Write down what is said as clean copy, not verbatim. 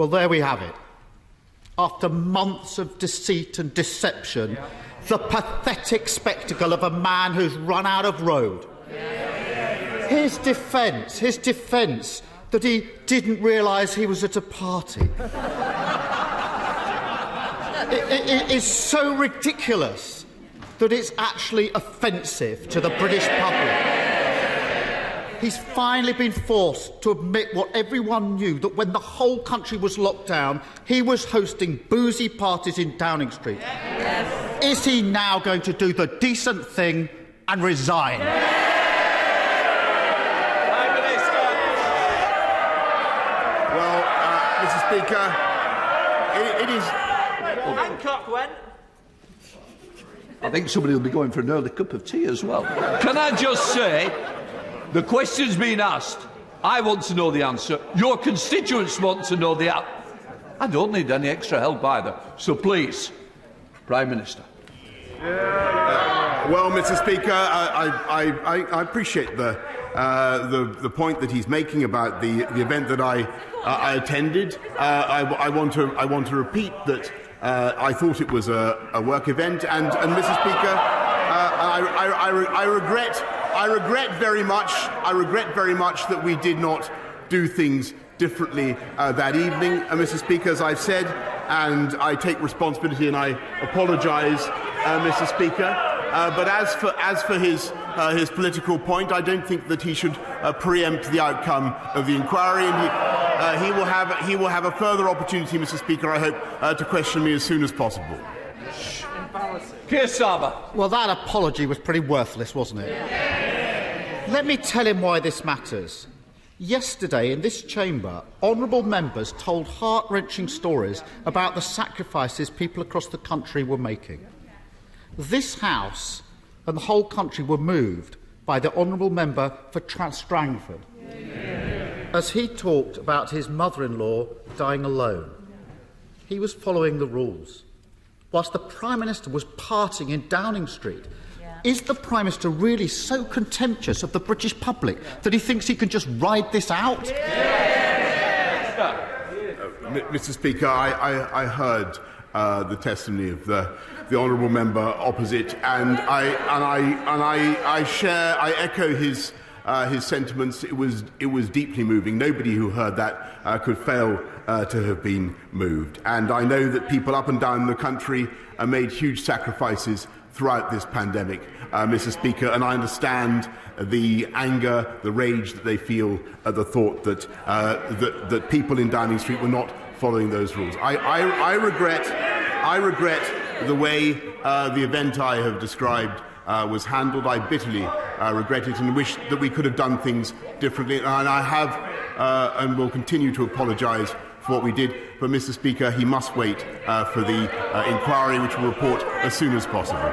Well, there we have it. After months of deceit and deception, the pathetic spectacle of a man who's run out of road. His defence that he didn't realise he was at a party. It is so ridiculous that it's actually offensive to the British public. He's finally been forced to admit what everyone knew, that when the whole country was locked down, he was hosting boozy parties in Downing Street. Yes. Is he now going to do the decent thing and resign? Prime Minister. Well, Mr. Speaker, it is... Hancock went. I think somebody will be going for an early cup of tea as well. Can I just say, the question's been asked. I want to know the answer. Your constituents want to know the answer. I don't need any extra help either. So please, Prime Minister. Well, Mr. Speaker, I appreciate the point that he's making about the event that I attended. I want to repeat that I thought it was a work event, and Mr. Speaker, I regret very much that we did not do things differently that evening, Mr. Speaker, as I've said, and I take responsibility and I apologise, Mr. Speaker. But as for his political point, I don't think that he should preempt the outcome of the inquiry, and he will have a further opportunity, Mr. Speaker, I hope, to question me as soon as possible. Keir Starmer. Well, that apology was pretty worthless, wasn't it? Let me tell him why this matters. Yesterday, in this chamber, honourable members told heart-wrenching stories about the sacrifices people across the country were making. This House and the whole country were moved by the honourable member for Strangford as he talked about his mother-in-law dying alone. He was following the rules, whilst the Prime Minister was partying in Downing Street. Is the Prime Minister really so contemptuous of the British public that he thinks he can just ride this out? Mr. Speaker, I heard the testimony of the honourable member opposite, and I echo his sentiments. It was deeply moving. Nobody who heard that could fail to have been moved. And I know that people up and down the country made huge sacrifices throughout this pandemic, Mr. Speaker, and I understand the anger, the rage that they feel at the thought that that people in Downing Street were not following those rules. I regret the way the event I have described was handled. I bitterly regret it and wish that we could have done things differently. And I have and will continue to apologise for what we did. But, Mr. Speaker, he must wait for the inquiry, which will report as soon as possible.